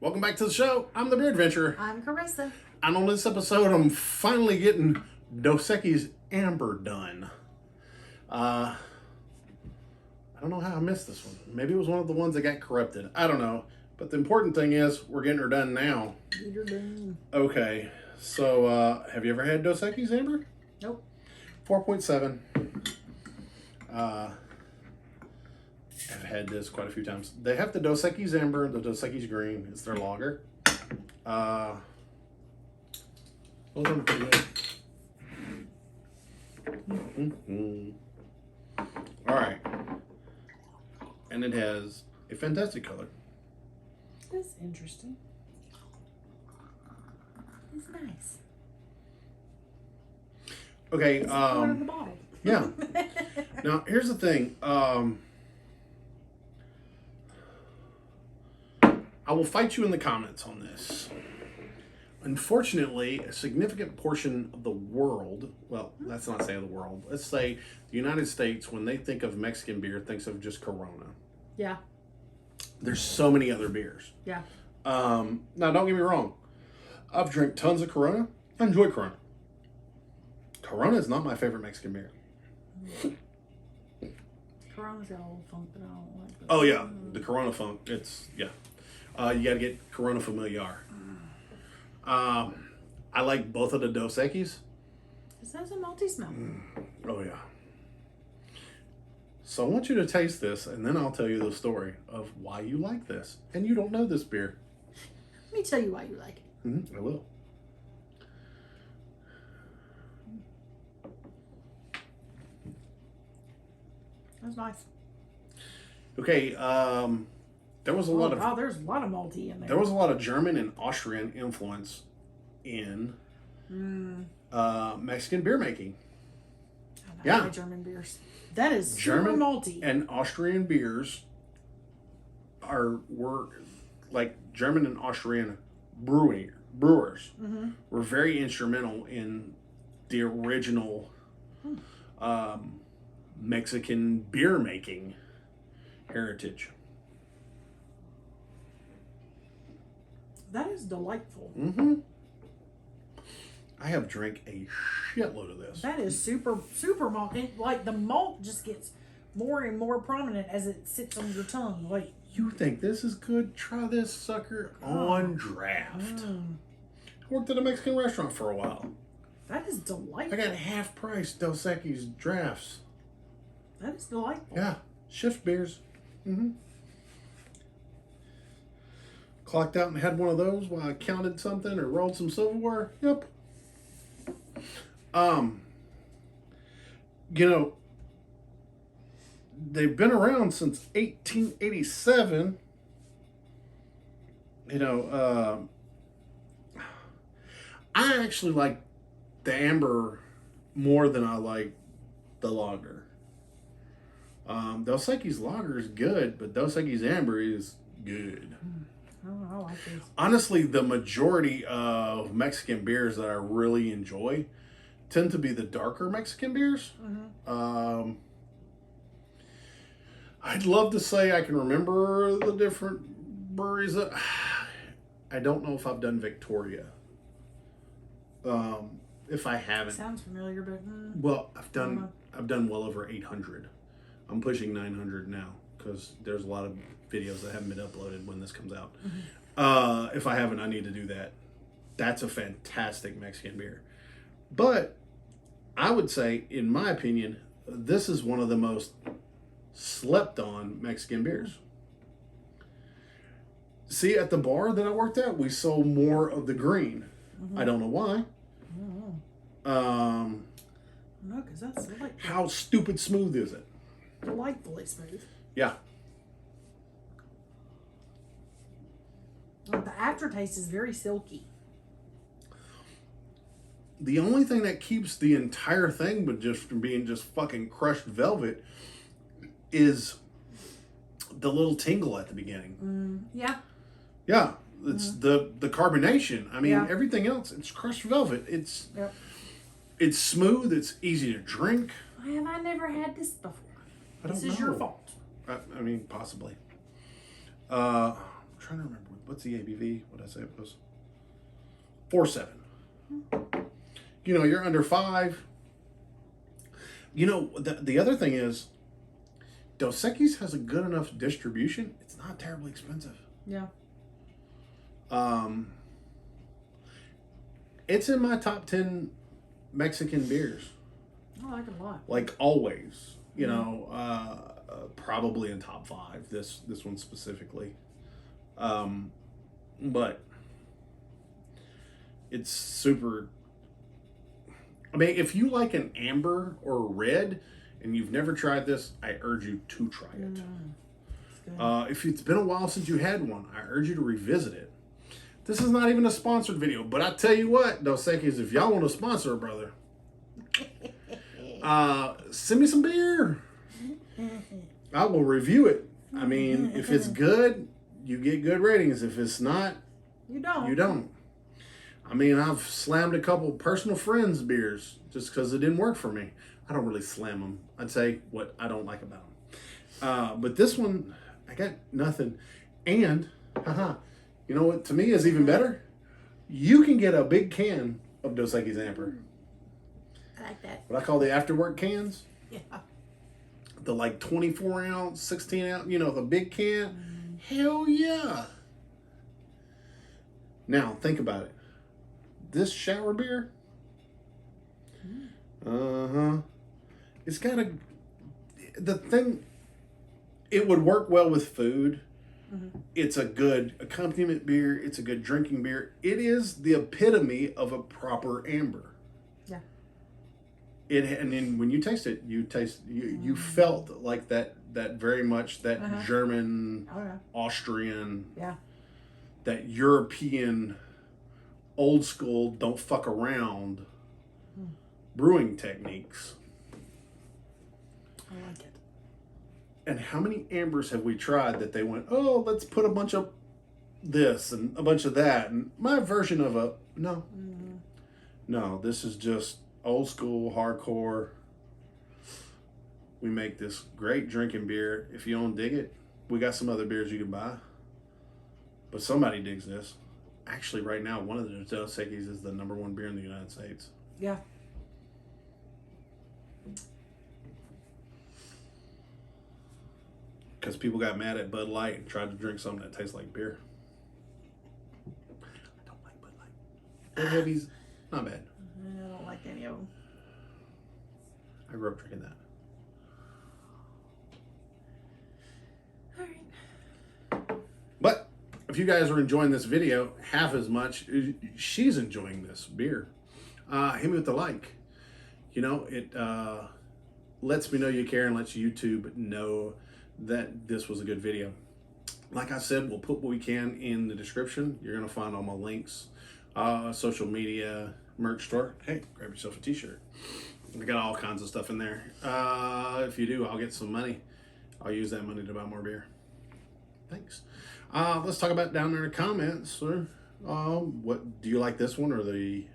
Welcome back to the show. I'm the Beer Adventurer. I'm Carissa. And on this episode, I'm finally getting Dos Equis Ambar done. I don't know how I missed this one. Maybe it was one of the ones that got corrupted. I don't know. But the important thing is, we're getting her done now. You're done. Okay. So, have you ever had Dos Equis Ambar? Nope. 4.7. I've had this quite a few times. They have the Dos Equis Ambar, the Dos Equis Green. It's their lager. Those are pretty good. All right. And it has a fantastic color. That's interesting. It's nice. Okay. It's the color of the bottle. Yeah. Now, here's the thing. I will fight you in the comments on this. Unfortunately, a significant portion of the world, well, let's not say the world, let's say the United States, when they think of Mexican beer, thinks of just Corona. Yeah. There's so many other beers. Yeah. Now, don't get me wrong. I've drank tons of Corona. I enjoy Corona. Corona is not my favorite Mexican beer. Corona's got a little funk, but I don't like it. Oh, yeah. The Corona funk. It's, yeah. You got to get Corona Familiar. I like both of the Dos Equis. This has a malty smell. Oh, yeah. So I want you to taste this, and then I'll tell you the story of why you like this. And you don't know this beer. Let me tell you why you like it. I will. That's nice. Okay, there was a lot of... Oh, there's a lot of malty in there. There was a lot of German and Austrian influence in Mexican beer making. I like German beers. That is German super malty. And Austrian beers were like German and Austrian brewers were very instrumental in the original Mexican beer making heritage. That is delightful. I have drank a shitload of this. That is super, super malt. And, like, the malt just gets more and more prominent as it sits on your tongue. Like, You think this is good? Try this sucker on draft. I worked at a Mexican restaurant for a while. that is delightful. I got half price Dos Equis drafts. That is delightful. Yeah, shift beers. Clocked out and had one of those while I counted something or rolled some silverware. Yep. You know, they've been around since 1887. You know, I actually like the amber more than I like the lager. Dos Equis lager is good, but Dos Equis amber is good. Oh, I like these. Honestly, the majority of Mexican beers that I really enjoy tend to be the darker Mexican beers. I'd love to say I can remember the different breweries. I don't know if I've done Victoria. If I haven't, Sounds familiar, but well, I've done well over 800. I'm pushing 900 now because there's a lot of videos that haven't been uploaded when this comes out. If I haven't, I need to do that. That's a fantastic Mexican beer. But I would say, in my opinion, this is one of the most slept on Mexican beers. See, at the bar that I worked at, we sold more of the green. I don't know why. no, because that's delightful. How stupid smooth is it? Delightfully smooth. Yeah. The aftertaste is very silky. The only thing that keeps the entire thing but just from being just fucking crushed velvet is the little tingle at the beginning. Yeah. Yeah. It's the carbonation. I mean, Yeah. everything else, it's crushed velvet. It's Yep. it's smooth. It's easy to drink. Why have I never had this before? I don't This is your know. fault. I mean, possibly. trying to remember. What's the ABV? What did I say it was? 4.7. You know, you're under 5. You know, the other thing is, Dos Equis has a good enough distribution. It's not terribly expensive. Yeah. It's in my top 10 Mexican beers. I like it a lot. Like always, you know, probably in top 5. This one specifically, but it's super. I mean, if you like an amber or a red and you've never tried this, I urge you to try it. If it's been a while since you had one, I urge you to revisit it. This is not even a sponsored video, but I tell you what, Dos Equis, if y'all want to sponsor a brother, send me some beer. I will review it. I mean, if it's good, you get good ratings. If it's not, you don't. You don't. I mean, I've slammed a couple personal friends' beers just because it didn't work for me. I don't really slam them. I'd say what I don't like about them. But this one, I got nothing. And, you know what to me is even better? You can get a big can of Dos Equis Ambar. I like that. What I call the afterwork cans. Yeah. The like 24 ounce, 16 ounce, you know, the big can. Hell yeah. Now, think about it. This shower beer, it's got the thing, it would work well with food. It's a good accompaniment beer. It's a good drinking beer. It is the epitome of a proper amber. Yeah. And then when you taste it, you felt like that very much that German, Austrian, that European, old school, don't fuck around brewing techniques. I like it. And how many ambers have we tried that they went, oh, let's put a bunch of this and a bunch of that, and my version of a no. No, this is just old school, hardcore. We make this great drinking beer. If you don't dig it, we got some other beers you can buy. But somebody digs this. Actually, right now, one of the Dos Equis is the #1 beer in the United States. Yeah. Because people got mad at Bud Light and tried to drink something that tastes like beer. I don't like Bud Light. Bud Heavy's not bad. I don't like any of them. I grew up drinking that. All right. But if you guys are enjoying this video half as much, she's enjoying this beer. Hit me with the like. You know, it lets me know you care and lets YouTube know that this was a good video. Like I said, we'll put what we can in the description. You're going to find all my links, social media, merch store. Hey, grab yourself a t-shirt. We got all kinds of stuff in there. If you do, I'll get some money. I'll use that money to buy more beer. Thanks. Let's talk about down there in the comments. What do you like, this one or the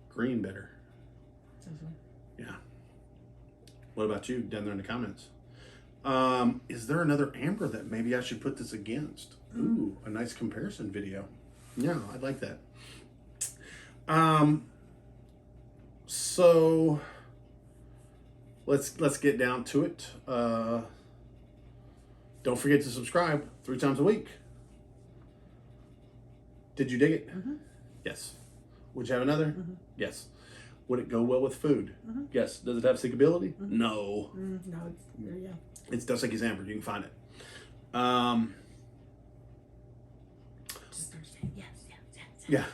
green better? Yeah. What about you down there in the comments? Is there another amber that maybe I should put this against? Ooh, a nice comparison video. Yeah, I'd like that. So let's get down to it. Don't forget to subscribe 3 times a week. Did you dig it? Yes. Would you have another? Yes. Would it go well with food? Yes. Does it have stickability? No. No, it's, It's Dos Equis Ambar. You can find it. just start saying yes. Yeah.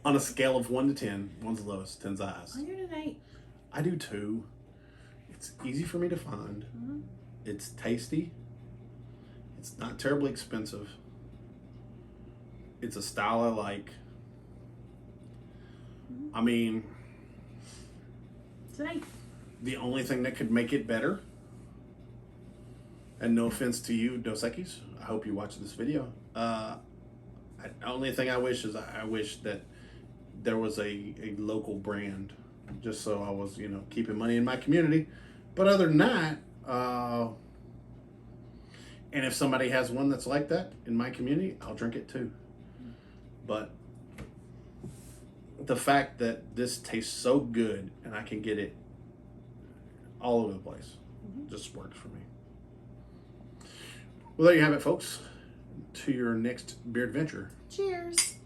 On a scale of 1 to 10, 1's the lowest, 10's the highest. I give it an 8. I do too. It's easy for me to find. It's tasty. It's not terribly expensive. It's a style I like. I mean, It's an 8. the only thing that could make it better, and no offense to you, Dos Equis, I hope you watch this video. The only thing I wish is I wish that there was a local brand, just so I was, keeping money in my community. But other than that, And if somebody has one that's like that in my community, I'll drink it too. But the fact that this tastes so good and I can get it all over the place just works for me. Well, there you have it, folks. To your next beer adventure. Cheers.